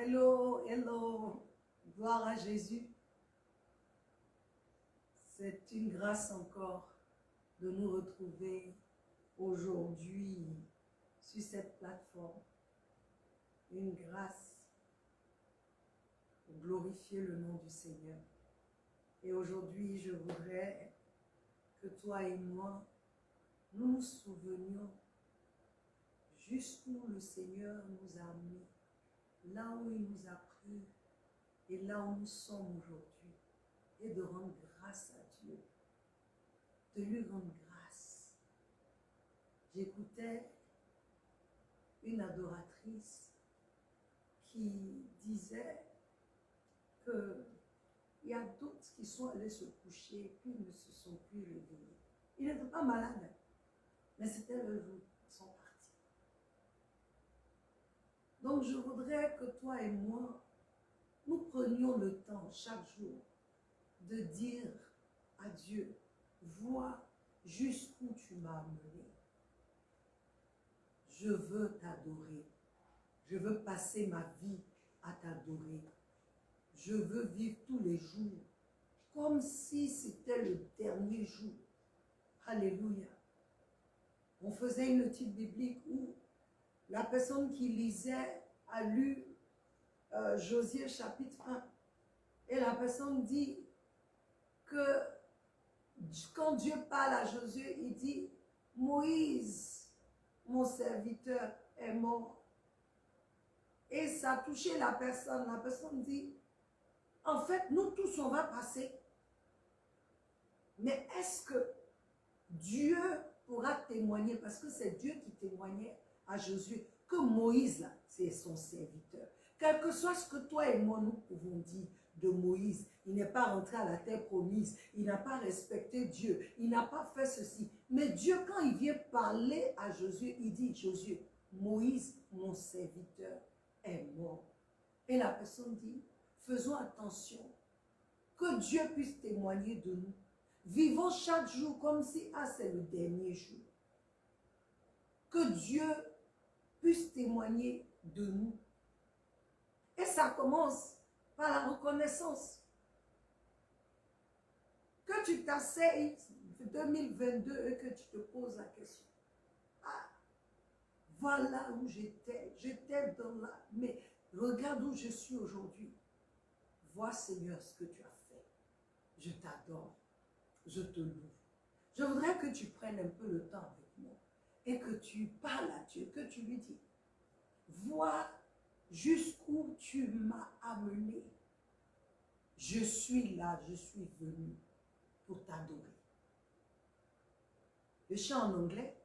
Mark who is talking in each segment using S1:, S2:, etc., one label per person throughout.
S1: Hello, hello, gloire à Jésus. C'est une grâce encore de nous retrouver aujourd'hui sur cette plateforme. Une grâce pour glorifier le nom du Seigneur. Et aujourd'hui, je voudrais que toi et moi, nous nous souvenions jusqu'où le Seigneur nous a amenés, là où il nous a pris et là où nous sommes aujourd'hui, et de rendre grâce à Dieu, de lui rendre grâce. J'écoutais une adoratrice qui disait que il y a d'autres qui sont allés se coucher puis ne se sont plus réveillés. Ils n'étaient pas malades, mais c'était le jour, ils sont partis. Donc je voudrais que toi et moi, nous prenions le temps chaque jour de dire à Dieu, vois jusqu'où tu m'as amené. Je veux t'adorer. Je veux passer ma vie à t'adorer. Je veux vivre tous les jours comme si c'était le dernier jour. Alléluia. On faisait une étude biblique où la personne qui lisait a lu Josué chapitre 1. Et la personne dit que quand Dieu parle à Josué, il dit, Moïse, mon serviteur, est mort. Et ça a touché la personne. La personne dit, en fait, nous tous, on va passer. Mais est-ce que Dieu pourra témoigner, parce que c'est Dieu qui témoignait à Josué, que Moïse, là, c'est son serviteur. Quel que soit ce que toi et moi, nous pouvons dire de Moïse, il n'est pas rentré à la terre promise, il n'a pas respecté Dieu, il n'a pas fait ceci. Mais Dieu, quand il vient parler à Josué, il dit, Josué, Moïse, mon serviteur, est mort. Et la personne dit, faisons attention, que Dieu puisse témoigner de nous. Vivons chaque jour comme si, c'est le dernier jour. Que Dieu puisse témoigner de nous. Et ça commence par la reconnaissance. Que tu t'asseyes 2022 et que tu te poses la question. Voilà où j'étais. J'étais dans la... Mais regarde où je suis aujourd'hui. Vois, Seigneur, ce que tu as fait. Je t'adore. Je te loue. Je voudrais que tu prennes un peu le temps avec moi et que tu parles à Dieu, que tu lui dis, vois jusqu'où tu m'as amené. Je suis là, je suis venu pour t'adorer. Le chant en anglais,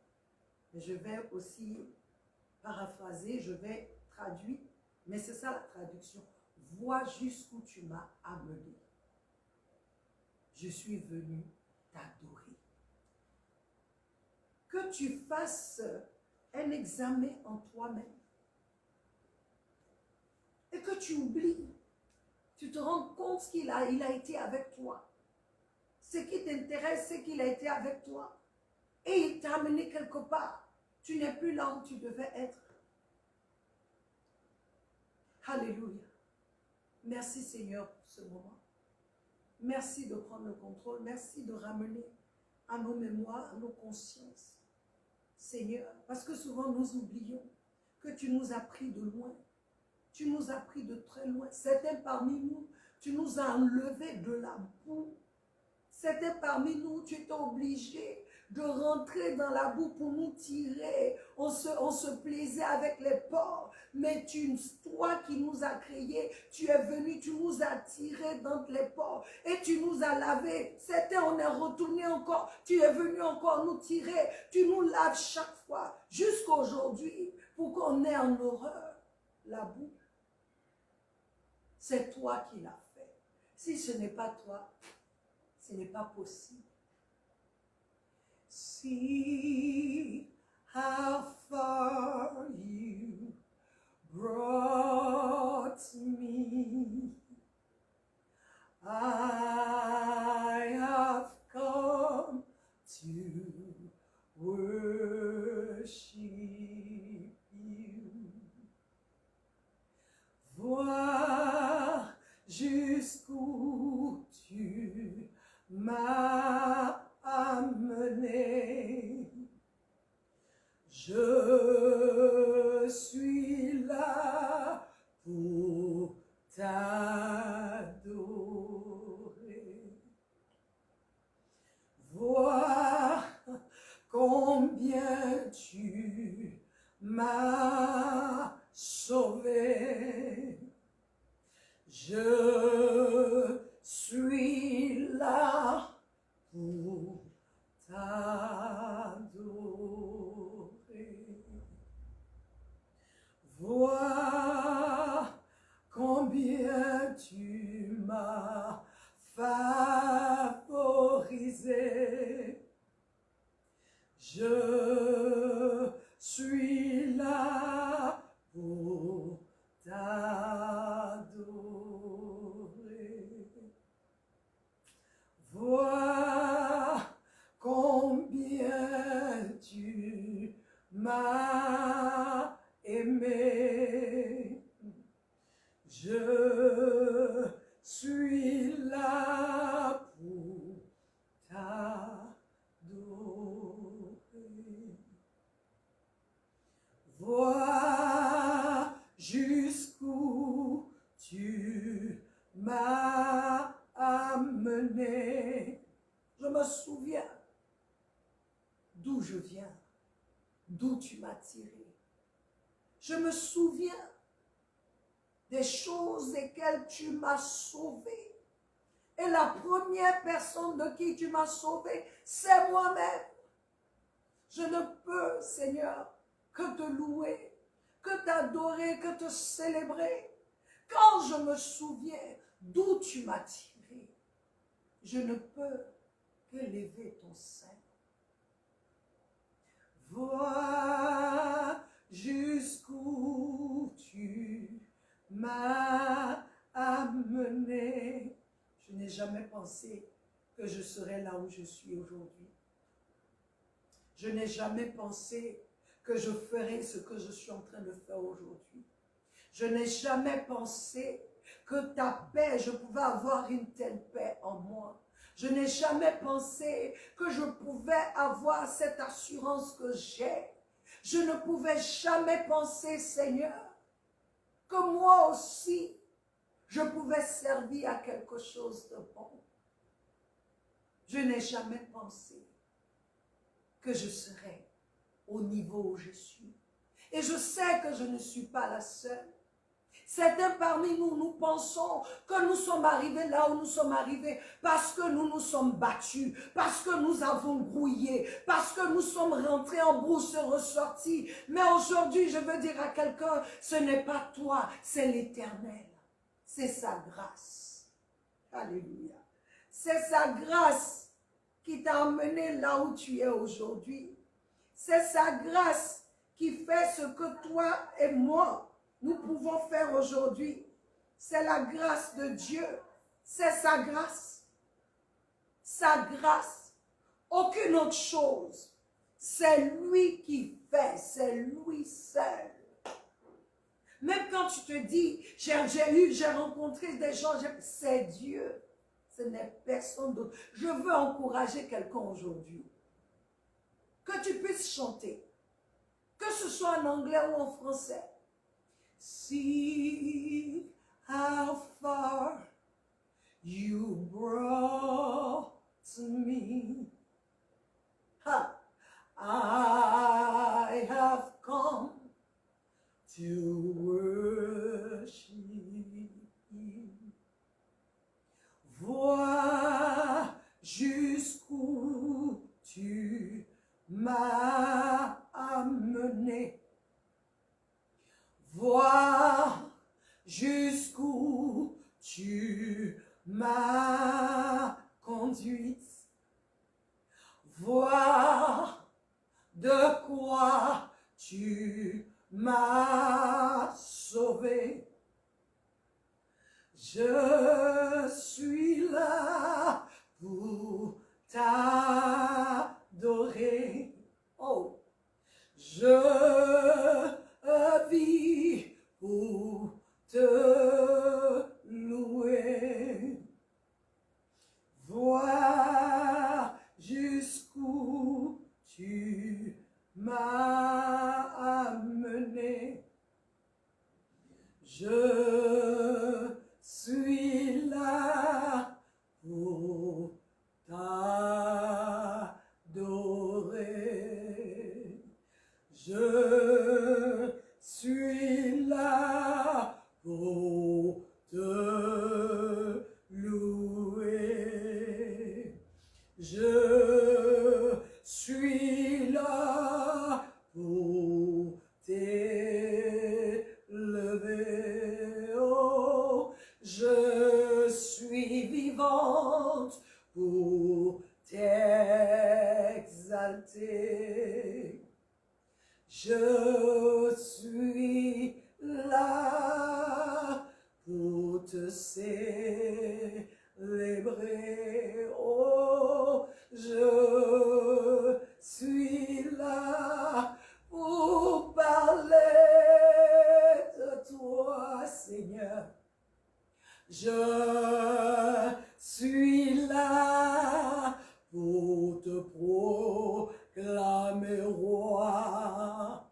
S1: mais je vais aussi paraphraser, je vais traduire, mais c'est ça la traduction. Vois jusqu'où tu m'as amené. Je suis venu t'adorer. Que tu fasses un examen en toi-même et que tu oublies. Tu te rends compte qu'il a été avec toi. Ce qui t'intéresse, c'est qu'il a été avec toi. Et il t'a amené quelque part. Tu n'es plus là où tu devais être. Alléluia. Merci Seigneur pour ce moment. Merci de prendre le contrôle. Merci de ramener à nos mémoires, à nos consciences. Seigneur, parce que souvent nous oublions que tu nous as pris de loin. Tu nous as pris de très loin. Certains parmi nous, tu nous as enlevés de la boue. Certains parmi nous, tu étais obligé de rentrer dans la boue pour nous tirer. On se plaisait avec les porcs. Mais toi qui nous as créés, tu es venu, tu nous as tirés dans les porcs. Et tu nous as lavés. Certains, on est retourné encore. Tu es venu encore nous tirer. Tu nous laves chaque fois. Jusqu'à aujourd'hui, pour qu'on ait en horreur la boue. C'est toi qui l'as fait. Si ce n'est pas toi, ce n'est pas possible. See how far you brought me. I have come to worship you. Voilà. sauver. Je suis là pour t'adorer. Vois combien tu m'as favorisé. Je suis là pour t'adorer. Vois combien tu m'as aimé. Je suis là pour t'adorer. Vois jusqu'où tu m'as amené. Je me souviens d'où je viens, d'où tu m'as tiré. Je me souviens des choses desquelles tu m'as sauvé. Et la première personne de qui tu m'as sauvé, c'est moi-même. Je ne peux, Seigneur, que te louer, que t'adorer, que te célébrer. Quand je me souviens d'où tu m'as tiré, je ne peux qu'élever ton sein. Vois jusqu'où tu m'as amené. Je n'ai jamais pensé que je serais là où je suis aujourd'hui. Je n'ai jamais pensé que je ferais ce que je suis en train de faire aujourd'hui. Je n'ai jamais pensé que ta paix, je pouvais avoir une telle paix en moi. Je n'ai jamais pensé que je pouvais avoir cette assurance que j'ai. Je ne pouvais jamais penser, Seigneur, que moi aussi, je pouvais servir à quelque chose de bon. Je n'ai jamais pensé que je serais au niveau où je suis. Et je sais que je ne suis pas la seule. Certains parmi nous, nous pensons que nous sommes arrivés là où nous sommes arrivés parce que nous nous sommes battus, parce que nous avons grouillé, parce que nous sommes rentrés en brousse ressortis. Mais aujourd'hui, je veux dire à quelqu'un, ce n'est pas toi, c'est l'Éternel. C'est sa grâce. Alléluia. C'est sa grâce qui t'a emmené là où tu es aujourd'hui. C'est sa grâce qui fait ce que toi et moi, nous pouvons faire aujourd'hui. C'est la grâce de Dieu. C'est sa grâce. Sa grâce. Aucune autre chose. C'est lui qui fait. C'est lui seul. Même quand tu te dis, j'ai rencontré des gens, c'est Dieu. Ce n'est personne d'autre. Je veux encourager quelqu'un aujourd'hui. Que tu puisses chanter. Que ce soit en anglais ou en français. See how far you brought me. I have come to worship you. Vois jusqu'où tu m'as amené. Vois jusqu'où tu m'as conduite. Vois de quoi tu m'as sauvé. Je suis là pour t'adorer. Oh, je vis pour te louer. Vois jusqu'où tu m'as amené. Je suis là pour t'adorer. Je suis suis là pour te louer. Je suis là pour t'élever. Oh, je suis vivante pour t'exalter. Je suis là pour te célébrer. Oh, je suis là pour parler de toi, Seigneur. Je suis là pour te proclamer roi.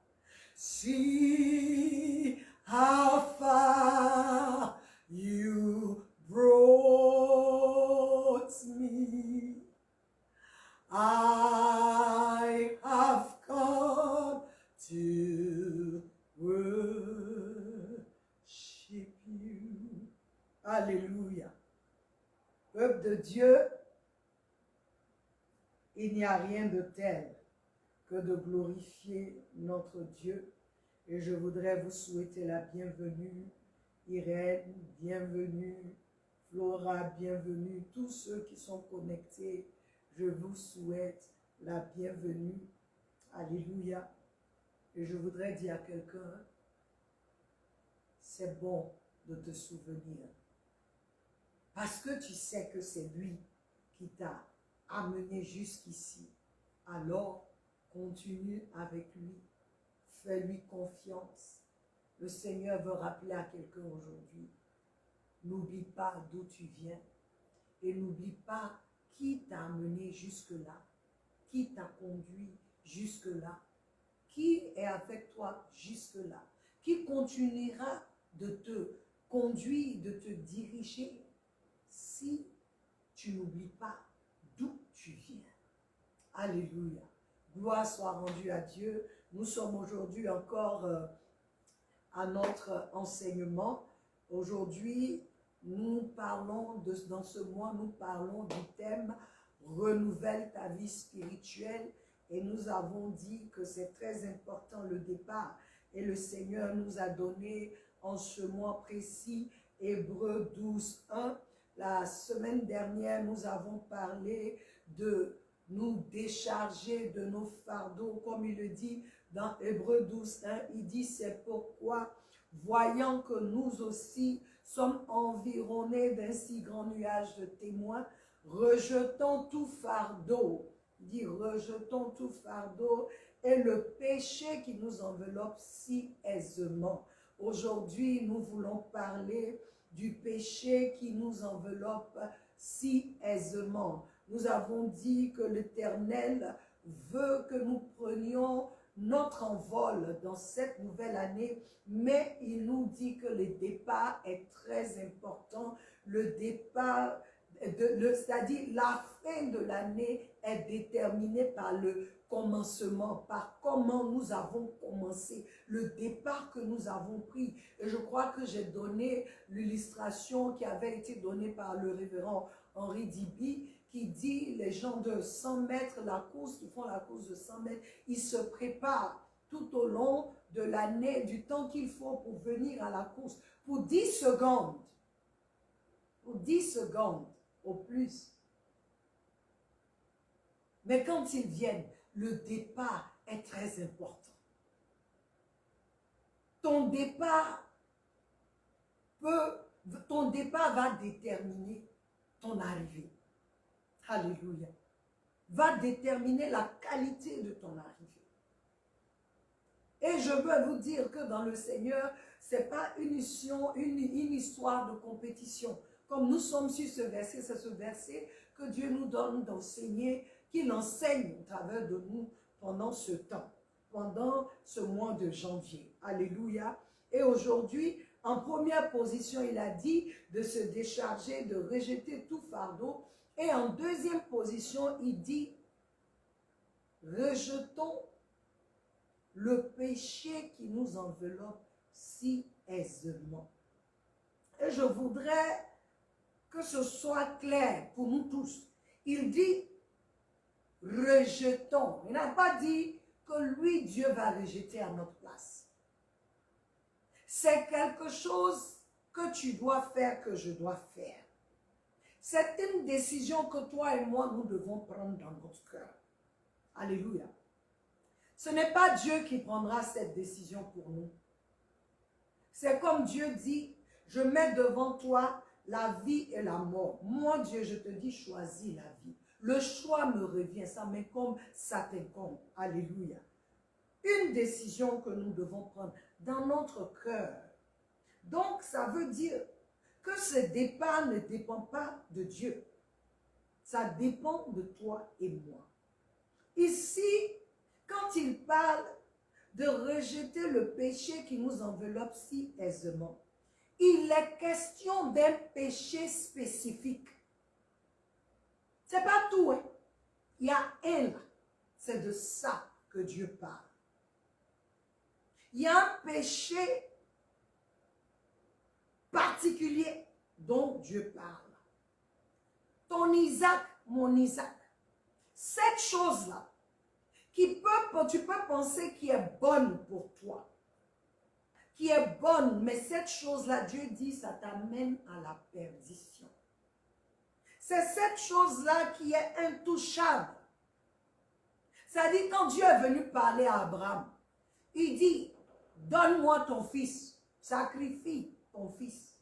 S1: See how far you brought me. I have come to worship you. Alléluia. Peuple de Dieu, il n'y a rien de tel que de glorifier notre Dieu. Et je voudrais vous souhaiter la bienvenue. Irène, bienvenue. Flora, bienvenue. Tous ceux qui sont connectés, je vous souhaite la bienvenue. Alléluia. Et je voudrais dire à quelqu'un, c'est bon de te souvenir. Parce que tu sais que c'est lui qui t'a amené jusqu'ici. Alors, continue avec lui. Fais-lui confiance. Le Seigneur veut rappeler à quelqu'un aujourd'hui. N'oublie pas d'où tu viens. Et n'oublie pas qui t'a amené jusque-là. Qui t'a conduit jusque-là. Qui est avec toi jusque-là. Qui continuera de te conduire, de te diriger si tu n'oublies pas d'où tu viens. Alléluia. Gloire soit rendue à Dieu. Nous sommes aujourd'hui encore à notre enseignement. Aujourd'hui, nous parlons, dans ce mois, nous parlons du thème « Renouvelle ta vie spirituelle » et nous avons dit que c'est très important le départ. Et le Seigneur nous a donné en ce mois précis Hébreux 12, 1. La semaine dernière, nous avons parlé de nous décharger de nos fardeaux, comme il le dit dans Hébreux 12, 1. Il dit, c'est pourquoi, voyant que nous aussi sommes environnés d'un si grand nuage de témoins, rejetons tout fardeau. Il dit, rejetons tout fardeau et le péché qui nous enveloppe si aisément. Aujourd'hui, nous voulons parler du péché qui nous enveloppe si aisément. Nous avons dit que l'Éternel veut que nous prenions notre envol dans cette nouvelle année, mais il nous dit que le départ est très important. Le départ, c'est-à-dire la fin de l'année est déterminée par le commencement, par comment nous avons commencé, le départ que nous avons pris. Et je crois que j'ai donné l'illustration qui avait été donnée par le révérend Henri Dibi, qui dit les gens de 100 mètres, la course, qui font la course de 100 mètres, ils se préparent tout au long de l'année, du temps qu'il faut pour venir à la course, pour 10 secondes, au plus. Mais quand ils viennent, le départ est très important. Ton départ va déterminer ton arrivée. Alléluia. Va déterminer la qualité de ton arrivée. Et je veux vous dire que dans le Seigneur, ce n'est pas une histoire de compétition. Comme nous sommes sur ce verset, c'est ce verset que Dieu nous donne d'enseigner, qu'il enseigne au travers de nous pendant ce temps, pendant ce mois de janvier. Alléluia. Et aujourd'hui, en première position, il a dit de se décharger, de rejeter tout fardeau. Et en deuxième position, il dit, rejetons le péché qui nous enveloppe si aisément. Et je voudrais que ce soit clair pour nous tous. Il dit, rejetons. Il n'a pas dit que lui, Dieu va rejeter à notre place. C'est quelque chose que tu dois faire, que je dois faire. C'est une décision que toi et moi, nous devons prendre dans notre cœur. Alléluia. Ce n'est pas Dieu qui prendra cette décision pour nous. C'est comme Dieu dit, je mets devant toi la vie et la mort. Moi, Dieu, je te dis, choisis la vie. Le choix me revient, ça m'incombe, ça t'incombe. Alléluia. Une décision que nous devons prendre dans notre cœur. Donc, ça veut dire que ce départ ne dépend pas de Dieu. Ça dépend de toi et moi. Ici, quand il parle de rejeter le péché qui nous enveloppe si aisément, il est question d'un péché spécifique. C'est pas tout, hein. Il y a un là. C'est de ça que Dieu parle. Il y a un péché particulier dont Dieu parle. Ton Isaac, mon Isaac. Cette chose-là, tu peux penser qui est bonne pour toi, qui est bonne, mais cette chose-là, Dieu dit, ça t'amène à la perdition. C'est cette chose-là qui est intouchable. C'est-à-dire, quand Dieu est venu parler à Abraham, il dit, donne-moi ton fils, sacrifie ton fils.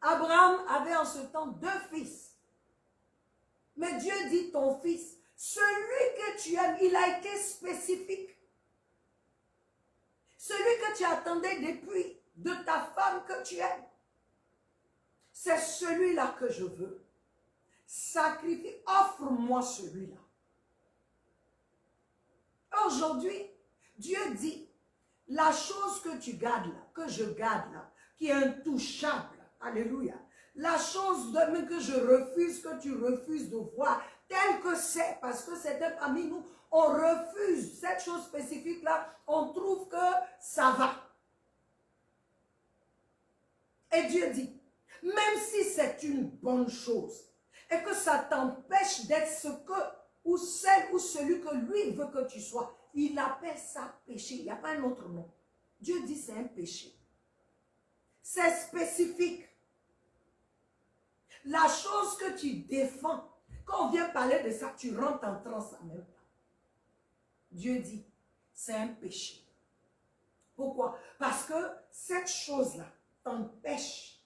S1: Abraham avait en ce temps 2 fils. Mais Dieu dit, ton fils, celui que tu aimes, il a été spécifique. Celui que tu attendais depuis de ta femme que tu aimes. C'est celui-là que je veux. Sacrifie, offre-moi celui-là. Aujourd'hui, Dieu dit, la chose que tu gardes là, que je garde là, qui est intouchable, alléluia, la chose que je refuse, que tu refuses de voir, telle que c'est, parce que c'est parmi nous, on refuse cette chose spécifique là, on trouve que ça va. Et Dieu dit, même si c'est une bonne chose, et que ça t'empêche d'être ce que, ou celle ou celui que lui veut que tu sois, il appelle ça péché, il n'y a pas un autre nom. Dieu dit c'est un péché. C'est spécifique. La chose que tu défends, quand on vient parler de ça, tu rentres en transe en même temps. Dieu dit, c'est un péché. Pourquoi? Parce que cette chose-là t'empêche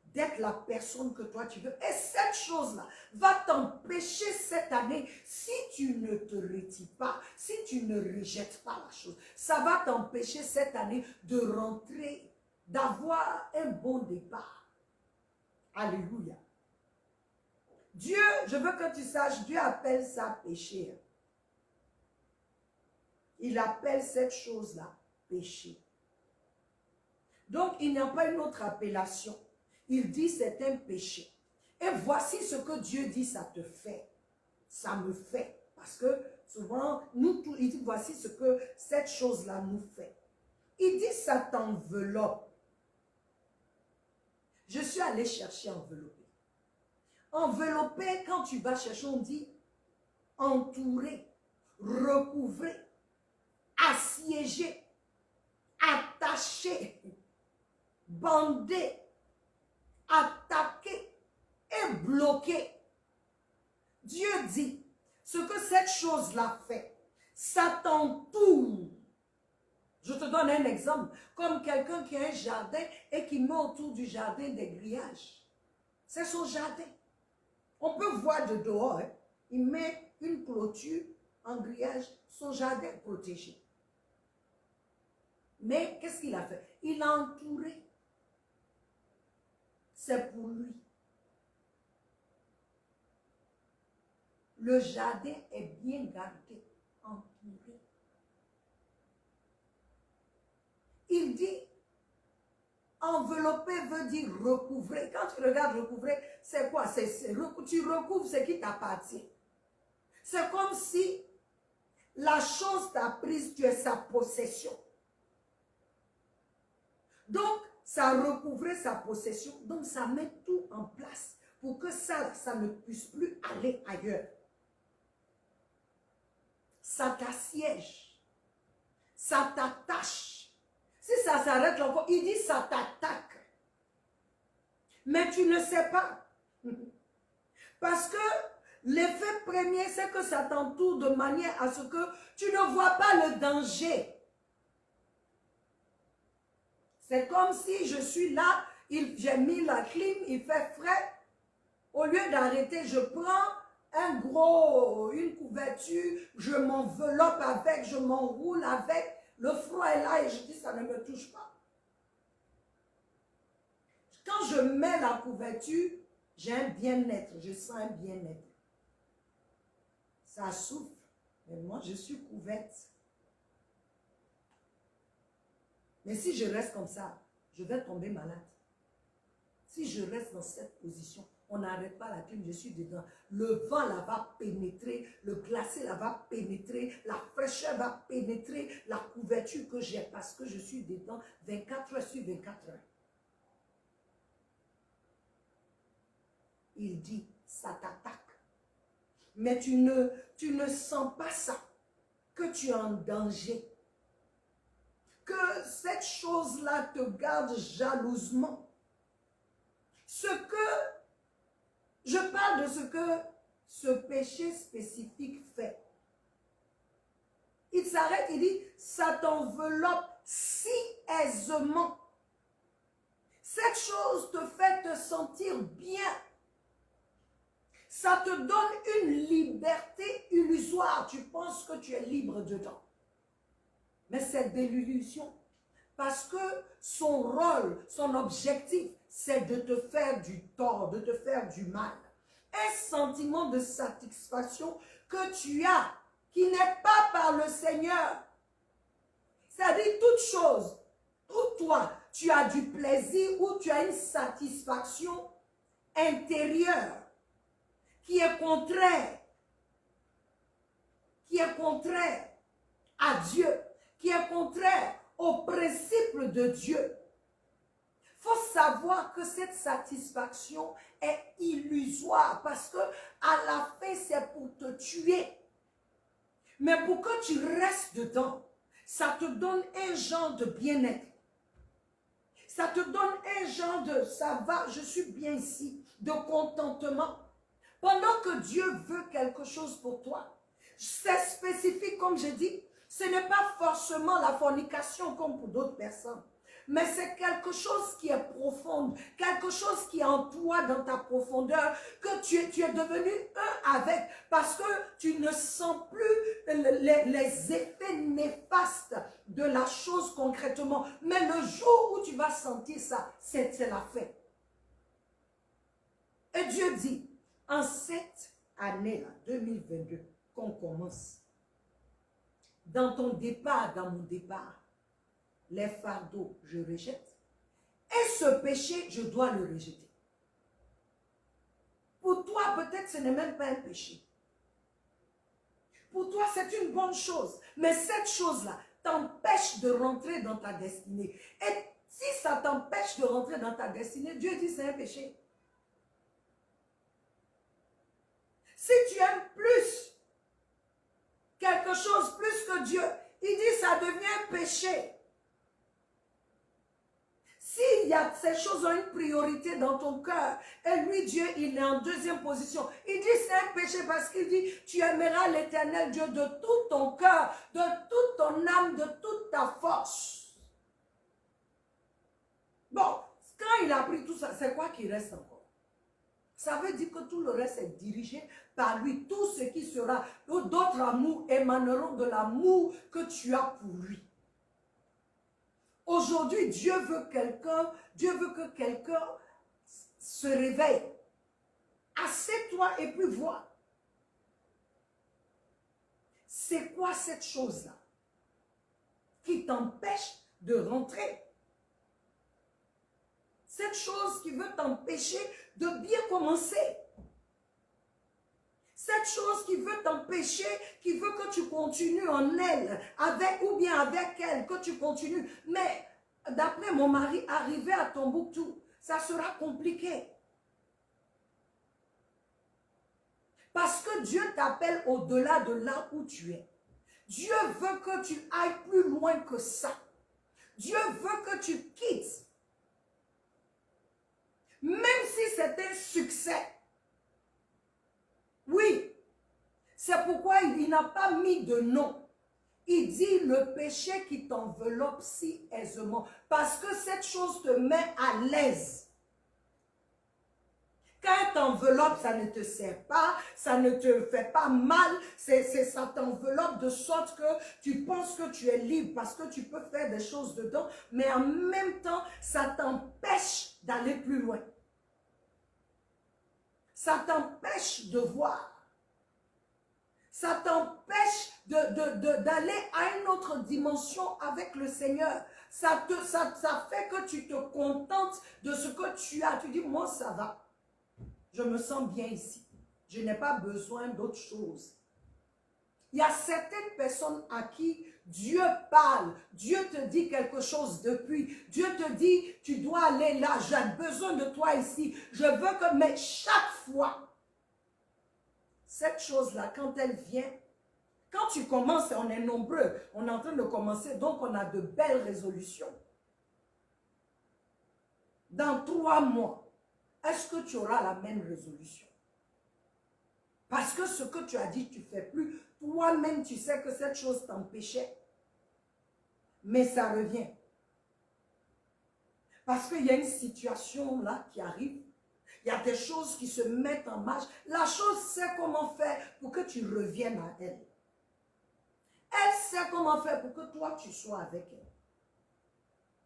S1: d'être la personne que toi tu veux. Et cette chose-là va t'empêcher cette année, si tu ne te retires pas, si tu ne rejettes pas la chose, ça va t'empêcher cette année de rentrer, d'avoir un bon départ. Alléluia. Dieu, je veux que tu saches, Dieu appelle ça péché. Il appelle cette chose-là péché. Donc, il n'y a pas une autre appellation. Il dit c'est un péché. Et voici ce que Dieu dit, ça te fait. Ça me fait. Parce que souvent, il dit voici ce que cette chose-là nous fait. Il dit ça t'enveloppe. Je suis allée chercher envelopper. Envelopper, quand tu vas chercher, on dit entourer, recouvrer, assiéger, attacher, bander, attaquer et bloquer. Dieu dit, ce que cette chose-là fait, ça t'entoure. Je te donne un exemple, comme quelqu'un qui a un jardin et qui met autour du jardin des grillages. C'est son jardin. On peut voir de dehors, hein. Il met une clôture en grillage, son jardin protégé. Mais qu'est-ce qu'il a fait? Il a entouré. C'est pour lui. Le jardin est bien gardé, entouré. Il dit, envelopper veut dire recouvrer. Quand tu regardes recouvrer, c'est quoi? Tu recouvres ce qui t'appartient. C'est comme si la chose t'a prise, tu es sa possession. Donc, ça recouvrait sa possession. Donc, ça met tout en place pour que ça ne puisse plus aller ailleurs. Ça t'assiège. Ça t'attache. Si ça s'arrête encore, il dit ça t'attaque. Mais tu ne sais pas. Parce que l'effet premier, c'est que ça t'entoure de manière à ce que tu ne vois pas le danger. C'est comme si je suis là, j'ai mis la clim, il fait frais. Au lieu d'arrêter, je prends une couverture, je m'enveloppe avec, je m'enroule avec. Le froid est là et je dis, ça ne me touche pas. Quand je mets la couverture, j'ai un bien-être, je sens un bien-être. Ça souffle, mais moi je suis couverte. Mais si je reste comme ça, je vais tomber malade. Si je reste dans cette position, on n'arrête pas la clim, je suis dedans. Le vent là va pénétrer, le glacé là va pénétrer, la fraîcheur va pénétrer la couverture que j'ai parce que je suis dedans 24 heures sur 24 heures. Il dit, ça t'attaque. Mais tu ne sens pas ça, que tu es en danger. Que cette chose-là te garde jalousement. Je parle de ce que ce péché spécifique fait. Il s'arrête, il dit, ça t'enveloppe si aisément. Cette chose te fait te sentir bien. Ça te donne une liberté illusoire. Tu penses que tu es libre dedans. Mais c'est de l'illusion. Parce que son rôle, son objectif, c'est de te faire du tort, de te faire du mal. Un sentiment de satisfaction que tu as, qui n'est pas par le Seigneur. C'est-à-dire toute chose, où toi, tu as du plaisir, où tu as une satisfaction intérieure, qui est contraire à Dieu, qui est contraire au principe de Dieu. Il faut savoir que cette satisfaction est illusoire parce que à la fin, c'est pour te tuer. Mais pour que tu restes dedans, ça te donne un genre de bien-être. Ça te donne un genre de ça va, je suis bien ici, de contentement. Pendant que Dieu veut quelque chose pour toi, c'est spécifique comme je dis, ce n'est pas forcément la fornication comme pour d'autres personnes. Mais c'est quelque chose qui est profond, quelque chose qui est en toi dans ta profondeur, que tu es devenu un avec, parce que tu ne sens plus les effets néfastes de la chose concrètement. Mais le jour où tu vas sentir ça, c'est la fin. Et Dieu dit, en cette année-là, 2022, qu'on commence, dans ton départ, dans mon départ, les fardeaux, je rejette. Et ce péché, je dois le rejeter. Pour toi, peut-être ce n'est même pas un péché. Pour toi, c'est une bonne chose. Mais cette chose-là t'empêche de rentrer dans ta destinée. Et si ça t'empêche de rentrer dans ta destinée, Dieu dit c'est un péché. Si tu aimes plus, quelque chose plus que Dieu, il dit ça devient un péché. S'il y a ces choses ont une priorité dans ton cœur, et lui, Dieu, il est en deuxième position. Il dit c'est un péché parce qu'il dit tu aimeras l'Éternel Dieu de tout ton cœur, de toute ton âme, de toute ta force. Bon, quand il a pris tout ça, c'est quoi qui reste encore? Ça veut dire que tout le reste est dirigé par lui. Tout ce qui sera, d'autres amours émaneront de l'amour que tu as pour lui. Aujourd'hui, Dieu veut que quelqu'un se réveille. Assieds-toi et puis vois. C'est quoi cette chose-là qui t'empêche de rentrer? Cette chose qui veut t'empêcher de bien commencer. Cette chose qui veut t'empêcher, qui veut que tu continues en elle, avec ou bien avec elle, que tu continues. Mais d'après mon mari, arriver à Tombouctou, ça sera compliqué. Parce que Dieu t'appelle au-delà de là où tu es. Dieu veut que tu ailles plus loin que ça. Dieu veut que tu quittes. Même si c'est un succès. Oui. C'est pourquoi il n'a pas mis de nom. Il dit le péché qui t'enveloppe si aisément. Parce que cette chose te met à l'aise. Quand elle t'enveloppe, ça ne te sert pas, ça ne te fait pas mal, ça t'enveloppe de sorte que tu penses que tu es libre parce que tu peux faire des choses dedans, mais en même temps, ça t'empêche d'aller plus loin. Ça t'empêche de voir. Ça t'empêche d'aller à une autre dimension avec le Seigneur. Ça fait que tu te contentes de ce que tu as. Tu dis, moi, ça va. Je me sens bien ici. Je n'ai pas besoin d'autre chose. Il y a certaines personnes à qui Dieu parle. Dieu te dit quelque chose depuis. Dieu te dit, tu dois aller là. J'ai besoin de toi ici. Je veux que, mais chaque fois, cette chose-là, quand elle vient, quand tu commences, on est nombreux, on est en train de commencer, donc on a de belles résolutions. Dans 3 mois, est-ce que tu auras la même résolution? Parce que ce que tu as dit, tu ne fais plus. Toi-même, tu sais que cette chose t'empêchait. Mais ça revient. Parce qu'il y a une situation là qui arrive. Il y a des choses qui se mettent en marche. La chose sait comment faire pour que tu reviennes à elle. Elle sait comment faire pour que toi, tu sois avec elle.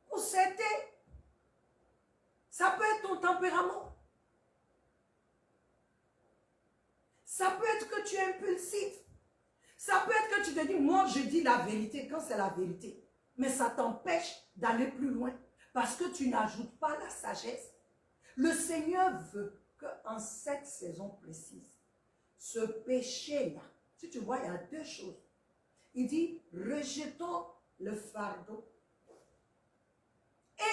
S1: Pour certains, ça peut être ton tempérament. Ça peut être que tu es impulsif. Ça peut être que tu te dis, moi je dis la vérité quand c'est la vérité. Mais ça t'empêche d'aller plus loin. Parce que tu n'ajoutes pas la sagesse. Le Seigneur veut qu'en cette saison précise, ce péché-là, si tu vois, il y a 2 choses. Il dit, rejetons le fardeau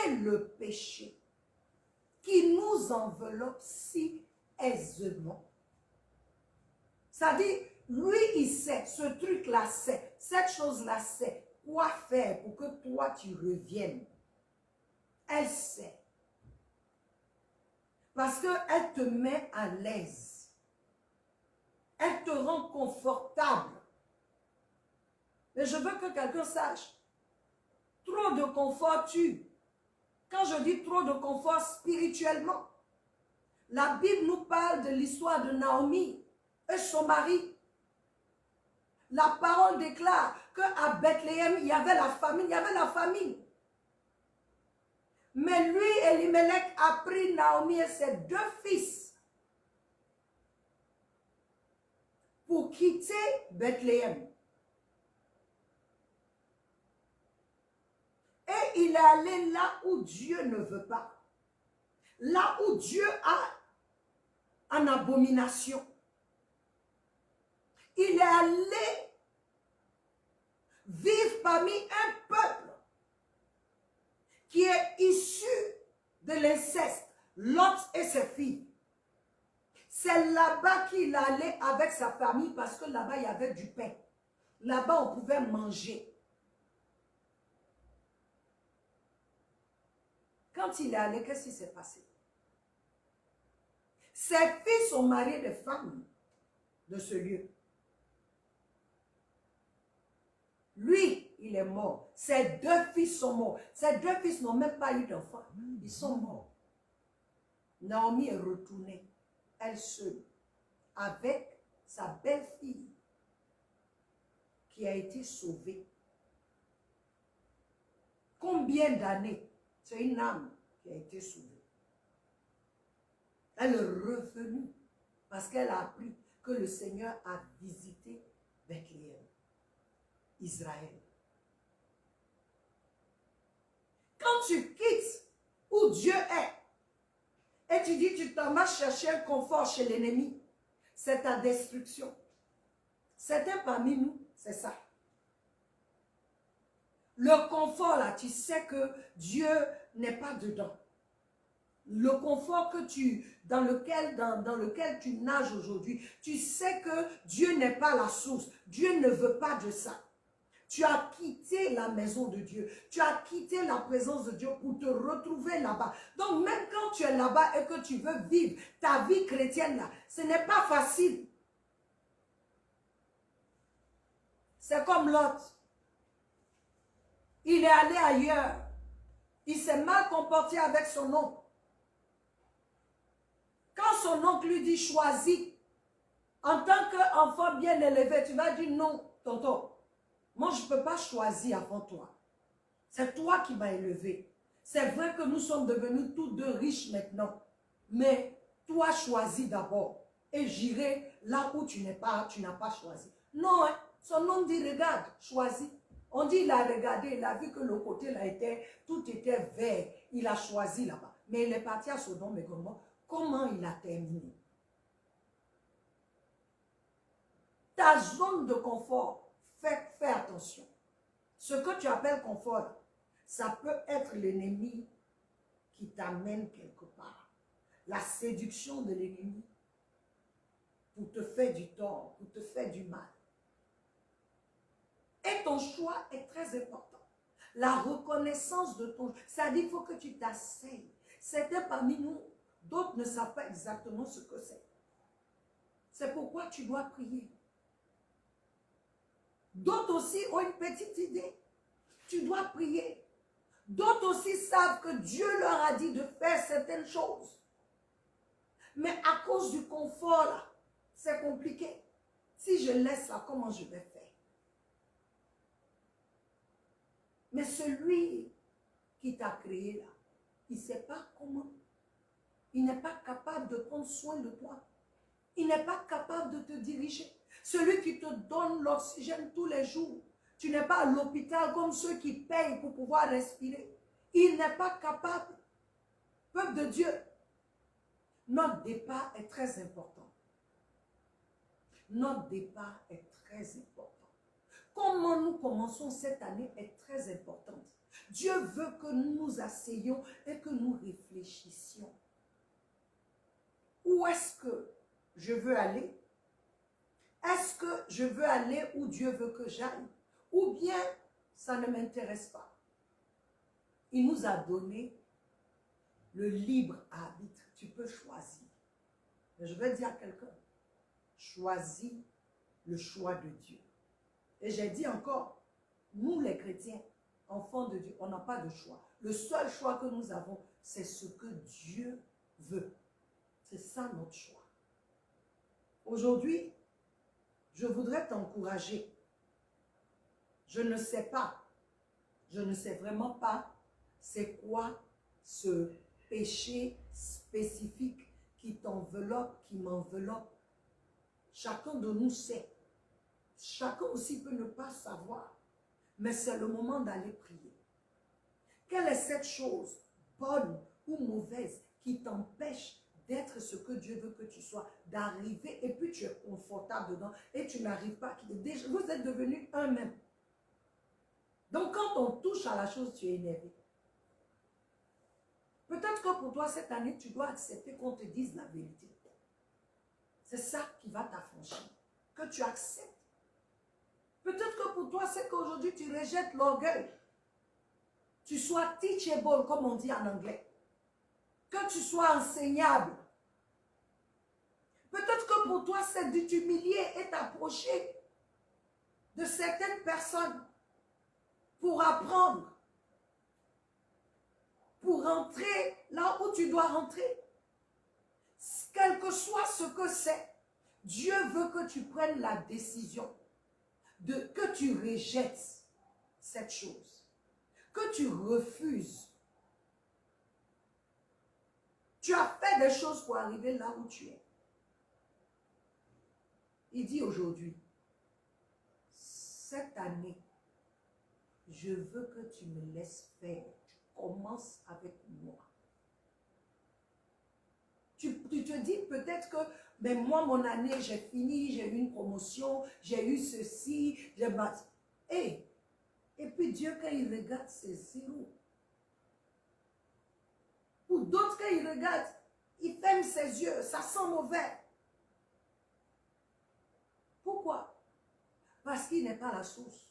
S1: et le péché qui nous enveloppe si aisément. Ça dit, lui, il sait, ce truc-là sait, cette chose-là sait quoi faire pour que toi, tu reviennes. Elle sait. Parce qu'elle te met à l'aise. Elle te rend confortable. Mais je veux que quelqu'un sache, trop de confort tue. Quand je dis trop de confort spirituellement, la Bible nous parle de l'histoire de Naomi et son mari. La parole déclare qu'à Bethléem, il y avait la famine, Mais lui, Elimelech, a pris Naomi et ses 2 fils pour quitter Bethléem. Et il est allé là où Dieu ne veut pas. Là où Dieu a en abomination. Il est allé vivre parmi un peuple qui est issu de l'inceste, Lot et ses filles. C'est là-bas qu'il allait avec sa famille parce que là-bas il y avait du pain. Là-bas on pouvait manger. Quand il est allé, qu'est-ce qui s'est passé? Ses filles sont mariées de femmes de ce lieu. Lui, il est mort. Ses 2 fils sont morts. Ses 2 fils n'ont même pas eu d'enfants. Ils sont morts. Naomi est retournée, elle seule, avec sa belle-fille qui a été sauvée. Combien d'années? C'est une âme qui a été sauvée. Elle est revenue parce qu'elle a appris que le Seigneur a visité Bethléem, Israël. Quand tu quittes où Dieu est et tu dis tu t'en vas chercher un confort chez l'ennemi, c'est ta destruction. Certains parmi nous, c'est ça. Le confort, là, tu sais que Dieu n'est pas dedans. Le confort dans lequel tu nages aujourd'hui, tu sais que Dieu n'est pas la source. Dieu ne veut pas de ça. Tu as quitté la maison de Dieu. Tu as quitté la présence de Dieu pour te retrouver là-bas. Donc, même quand tu es là-bas et que tu veux vivre ta vie chrétienne là, ce n'est pas facile. C'est comme Lot. Il est allé ailleurs. Il s'est mal comporté avec son oncle. Quand son oncle lui dit choisis, en tant qu'enfant bien élevé, tu vas dire non, tonton. Moi, je ne peux pas choisir avant toi. C'est toi qui m'as élevé. C'est vrai que nous sommes devenus tous deux riches maintenant. Mais toi, choisis d'abord. Et j'irai là où tu n'as pas choisi. Non, hein? Son oncle dit, regarde, choisis. On dit, il a regardé, il a vu que le côté là tout était vert. Il a choisi là-bas. Mais il est parti à Sodome et Gomorrhe. Comment il a terminé? Ta zone de confort, fais attention. Ce que tu appelles confort, ça peut être l'ennemi qui t'amène quelque part. La séduction de l'ennemi pour te faire du tort, pour te faire du mal. Et ton choix est très important. La reconnaissance de ton choix, ça dit qu'il faut que tu t'asseyes. Certains parmi nous, d'autres ne savent pas exactement ce que c'est. C'est pourquoi tu dois prier. D'autres aussi ont une petite idée. Tu dois prier. D'autres aussi savent que Dieu leur a dit de faire certaines choses. Mais à cause du confort, là, c'est compliqué. Si je laisse ça, comment je vais faire? Mais celui qui t'a créé là, il ne sait pas comment. Il n'est pas capable de prendre soin de toi. Il n'est pas capable de te diriger. Celui qui te donne l'oxygène tous les jours. Tu n'es pas à l'hôpital comme ceux qui payent pour pouvoir respirer. Il n'est pas capable. Peuple de Dieu, notre départ est très important. Notre départ est très important. Comment nous commençons cette année est très importante. Dieu veut que nous nous asseyions et que nous réfléchissions. Où est-ce que je veux aller? Est-ce que je veux aller où Dieu veut que j'aille? Ou bien ça ne m'intéresse pas? Il nous a donné le libre arbitre. Tu peux choisir. Mais je vais dire à quelqu'un, choisis le choix de Dieu. Et j'ai dit encore, nous les chrétiens, enfants de Dieu, on n'a pas de choix. Le seul choix que nous avons, c'est ce que Dieu veut. C'est ça notre choix. Aujourd'hui, je voudrais t'encourager. Je ne sais pas, je ne sais vraiment pas c'est quoi ce péché spécifique qui t'enveloppe, qui m'enveloppe. Chacun de nous sait. Chacun aussi peut ne pas savoir. Mais c'est le moment d'aller prier. Quelle est cette chose, bonne ou mauvaise, qui t'empêche d'être ce que Dieu veut que tu sois, d'arriver et puis tu es confortable dedans et tu n'arrives pas. Vous êtes devenus un même. Donc quand on touche à la chose, tu es énervé. Peut-être que pour toi, cette année, tu dois accepter qu'on te dise la vérité. C'est ça qui va t'affranchir. Que tu acceptes. Peut-être que pour toi, c'est qu'aujourd'hui, tu rejettes l'orgueil. Tu sois teachable, comme on dit en anglais. Que tu sois enseignable. Peut-être que pour toi, c'est de t'humilier et t'approcher de certaines personnes pour apprendre, pour rentrer là où tu dois rentrer. Quel que soit ce que c'est, Dieu veut que tu prennes la décision que tu rejettes cette chose, que tu refuses. Tu as fait des choses pour arriver là où tu es. Il dit aujourd'hui, cette année, je veux que tu me laisses faire. Tu commences avec moi. Tu te dis peut-être que, mais moi, mon année, j'ai fini, j'ai eu une promotion, j'ai eu ceci, j'ai battu. Et Et puis Dieu, quand il regarde, c'est zéro. Pour d'autres, quand il regarde, il ferme ses yeux, ça sent mauvais. Pourquoi? Parce qu'il n'est pas la source.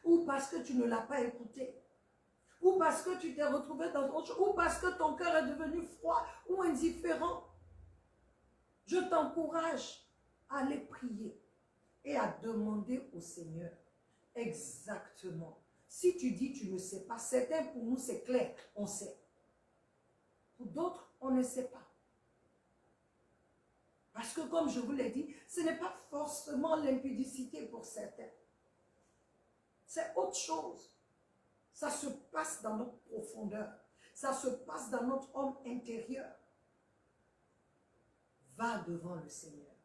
S1: Ou parce que tu ne l'as pas écouté. Ou parce que tu t'es retrouvé dans autre chose. Ou parce que ton cœur est devenu froid ou indifférent. Je t'encourage à aller prier et à demander au Seigneur exactement. Si tu dis tu ne sais pas, certains pour nous c'est clair, on sait. Pour d'autres, on ne sait pas. Parce que comme je vous l'ai dit, ce n'est pas forcément l'impudicité pour certains. C'est autre chose. Ça se passe dans notre profondeur. Ça se passe dans notre homme intérieur. Va devant le Seigneur.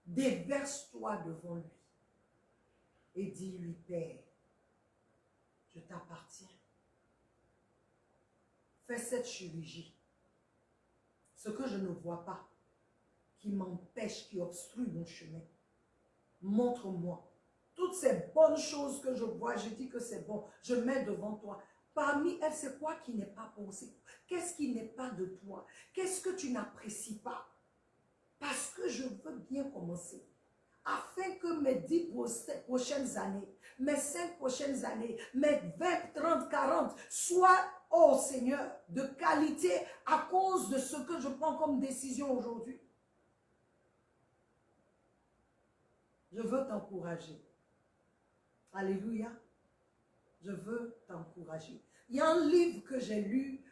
S1: Déverse-toi devant lui. Et dis-lui, Père, je t'appartiens. Fais cette chirurgie. Ce que je ne vois pas, qui m'empêche, qui obstrue mon chemin. Montre-moi. Toutes ces bonnes choses que je vois, je dis que c'est bon. Je mets devant toi. Parmi elles, c'est quoi qui n'est pas bon? Qu'est-ce qui n'est pas de toi? Qu'est-ce que tu n'apprécies pas? Parce que je veux bien commencer. Afin que mes 10 prochaines années, mes 5 prochaines années, mes 20, 30, 40 soient, oh Seigneur, de qualité à cause de ce que je prends comme décision aujourd'hui. Je veux t'encourager. Alléluia. Je veux t'encourager. Il y a un livre que j'ai lu,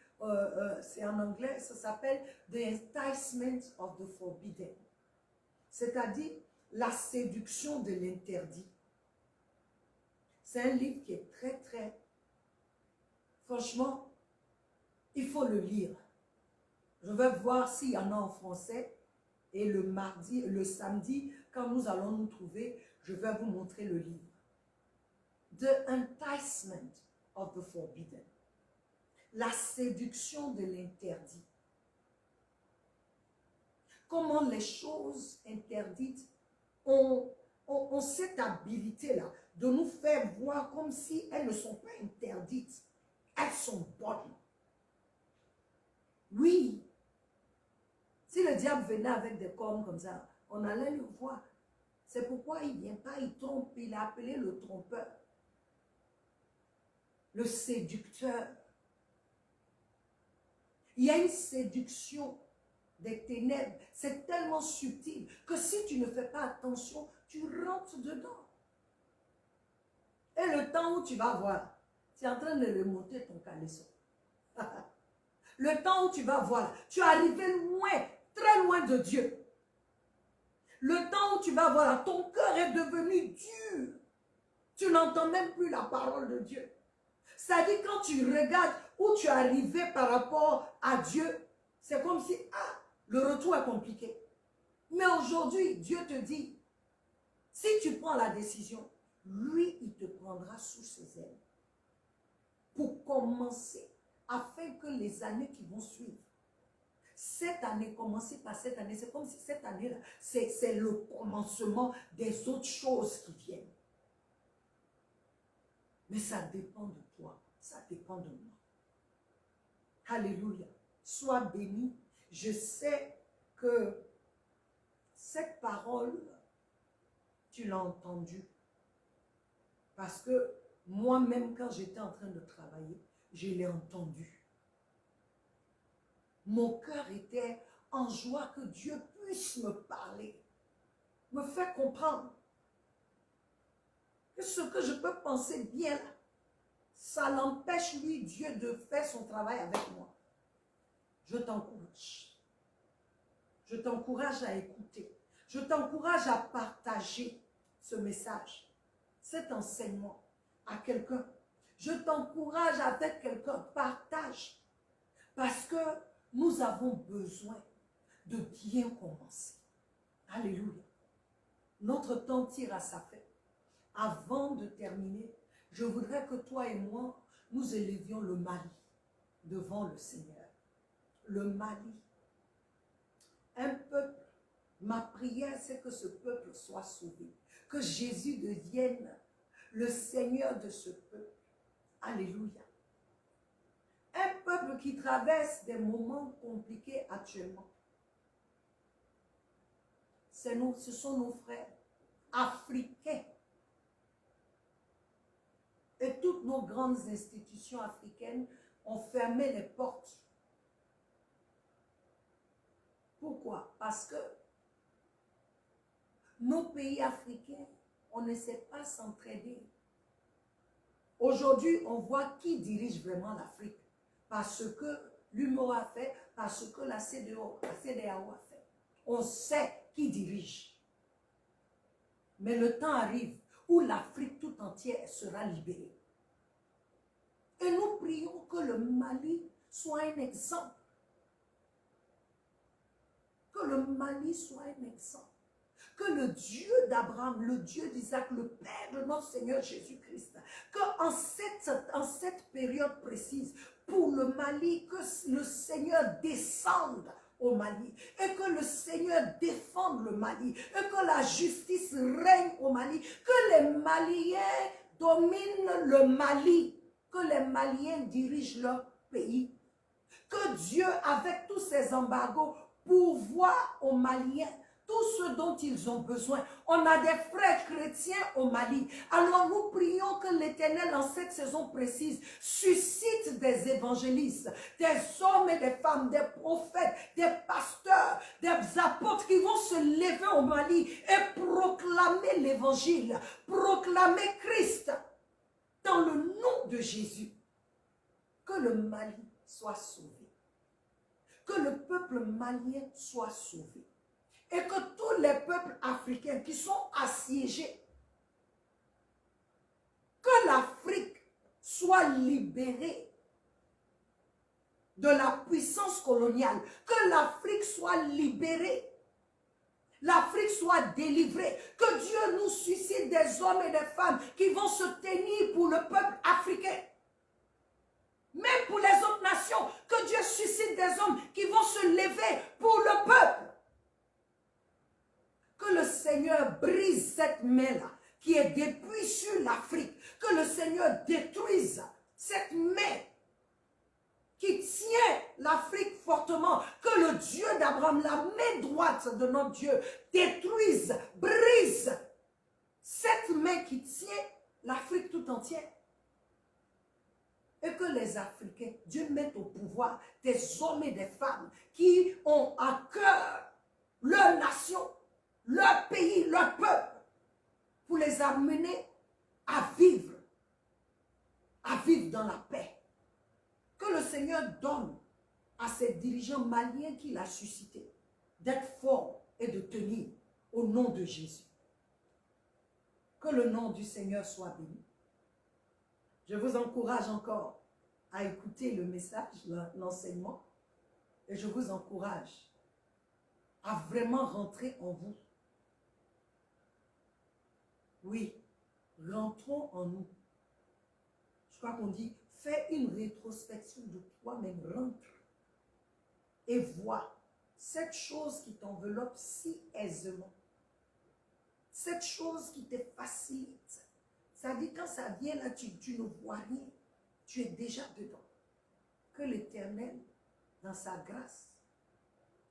S1: c'est en anglais, ça s'appelle The Enticement of the Forbidden. C'est-à-dire la séduction de l'interdit. C'est un livre qui est très, très... Franchement, il faut le lire. Je vais voir s'il y en a en français. Et le mardi, le samedi, quand nous allons nous trouver, je vais vous montrer le livre. The Enticement of the Forbidden. La séduction de l'interdit. Comment les choses interdites ont cette habilité-là de nous faire voir comme si elles ne sont pas interdites. Elles sont bonnes. Oui. Si le diable venait avec des cornes comme ça, on allait le voir. C'est pourquoi il ne vient pas, il trompe, il a appelé le trompeur. Le séducteur. Il y a une séduction des ténèbres. C'est tellement subtil que si tu ne fais pas attention, tu rentres dedans. Et le temps où tu vas voir, tu es en train de remonter ton caleçon. Le temps où tu vas voir, tu es arrivé loin, très loin de Dieu. Le temps où tu vas voir, ton cœur est devenu dur. Tu n'entends même plus la parole de Dieu. C'est-à-dire quand tu regardes où tu es arrivé par rapport à Dieu, c'est comme si, le retour est compliqué. Mais aujourd'hui, Dieu te dit, si tu prends la décision, lui, il te prendra sous ses ailes. Pour commencer, afin que les années qui vont suivre, cette année, commencer par cette année, c'est comme si cette année-là, c'est le commencement des autres choses qui viennent. Mais ça dépend de toi, ça dépend de moi. Alléluia. Sois béni. Je sais que cette parole, tu l'as entendue. Parce que moi-même, quand j'étais en train de travailler, je l'ai entendue. Mon cœur était en joie que Dieu puisse me parler, me faire comprendre que ce que je peux penser bien, ça l'empêche, lui, Dieu, de faire son travail avec moi. Je t'encourage. Je t'encourage à écouter. Je t'encourage à partager ce message, cet enseignement à quelqu'un. Je t'encourage avec quelqu'un. Partage. Parce que nous avons besoin de bien commencer. Alléluia. Notre temps tire à sa fin. Avant de terminer, je voudrais que toi et moi, nous élevions le Mali devant le Seigneur. Le Mali. Un peuple, ma prière, c'est que ce peuple soit sauvé. Que Jésus devienne le Seigneur de ce peuple. Alléluia. Un peuple qui traverse des moments compliqués actuellement. Ce sont nos frères africains. Et toutes nos grandes institutions africaines ont fermé les portes. Pourquoi? Parce que nos pays africains, on ne sait pas s'entraider. Aujourd'hui, on voit qui dirige vraiment l'Afrique. Parce que l'UMO a fait, parce que la CEDEAO a fait. On sait qui dirige. Mais le temps arrive où l'Afrique tout entière sera libérée. Et nous prions que le Mali soit un exemple. Que le Mali soit un exemple. Que le Dieu d'Abraham, le Dieu d'Isaac, le Père de notre Seigneur Jésus-Christ, qu'en cette période précise, pour le Mali, que le Seigneur descende au Mali et que le Seigneur défende le Mali et que la justice règne au Mali, que les Maliens dominent le Mali, que les Maliens dirigent leur pays, que Dieu, avec tous ces embargos, pourvoie aux Maliens tout ce dont ils ont besoin. On a des frères chrétiens au Mali. Alors nous prions que l'Éternel, en cette saison précise, suscite des évangélistes, des hommes et des femmes, des prophètes, des pasteurs, des apôtres qui vont se lever au Mali et proclamer l'évangile, proclamer Christ dans le nom de Jésus. Que le Mali soit sauvé. Que le peuple malien soit sauvé. Et que tous les peuples africains qui sont assiégés, que l'Afrique soit libérée de la puissance coloniale, que l'Afrique soit libérée, l'Afrique soit délivrée, que Dieu nous suscite des hommes et des femmes qui vont se tenir pour le peuple africain. Même pour les autres nations, que Dieu suscite des hommes qui vont se lever pour le peuple. Que le Seigneur brise cette main-là qui est dépouillée sur l'Afrique. Que le Seigneur détruise cette main qui tient l'Afrique fortement. Que le Dieu d'Abraham, la main droite de notre Dieu, détruise, brise cette main qui tient l'Afrique tout entière. Et que les Africains, Dieu mette au pouvoir des hommes et des femmes qui ont à cœur leur nation, leur pays, leur peuple, pour les amener à vivre dans la paix. Que le Seigneur donne à ces dirigeants maliens qu'il a suscités d'être forts et de tenir au nom de Jésus. Que le nom du Seigneur soit béni. Je vous encourage encore à écouter le message, l'enseignement, et je vous encourage à vraiment rentrer en vous. Oui, rentrons en nous. Je crois qu'on dit, fais une rétrospection de toi-même, rentre et vois cette chose qui t'enveloppe si aisément, cette chose qui te facilite. Ça dit, quand ça vient là, tu ne vois rien, tu es déjà dedans. Que l'Éternel, dans sa grâce,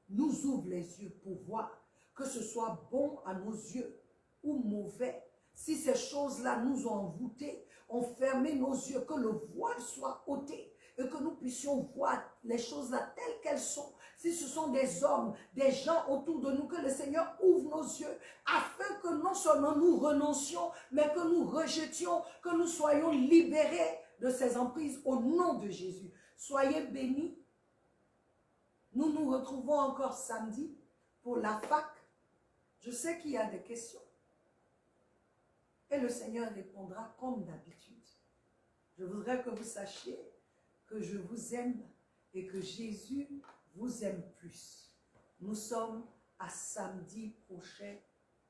S1: nous ouvre les yeux pour voir, que ce soit bon à nos yeux ou mauvais. Si ces choses-là nous ont envoûtés, ont fermé nos yeux, que le voile soit ôté et que nous puissions voir les choses-là telles qu'elles sont. Si ce sont des hommes, des gens autour de nous, que le Seigneur ouvre nos yeux afin que non seulement nous renoncions, mais que nous rejetions, que nous soyons libérés de ces emprises au nom de Jésus. Soyez bénis. Nous nous retrouvons encore samedi pour la fac. Je sais qu'il y a des questions. Et le Seigneur répondra comme d'habitude. Je voudrais que vous sachiez que je vous aime et que Jésus vous aime plus. Nous sommes à samedi prochain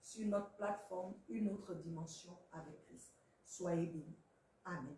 S1: sur notre plateforme Une autre dimension avec Christ. Soyez bénis. Amen.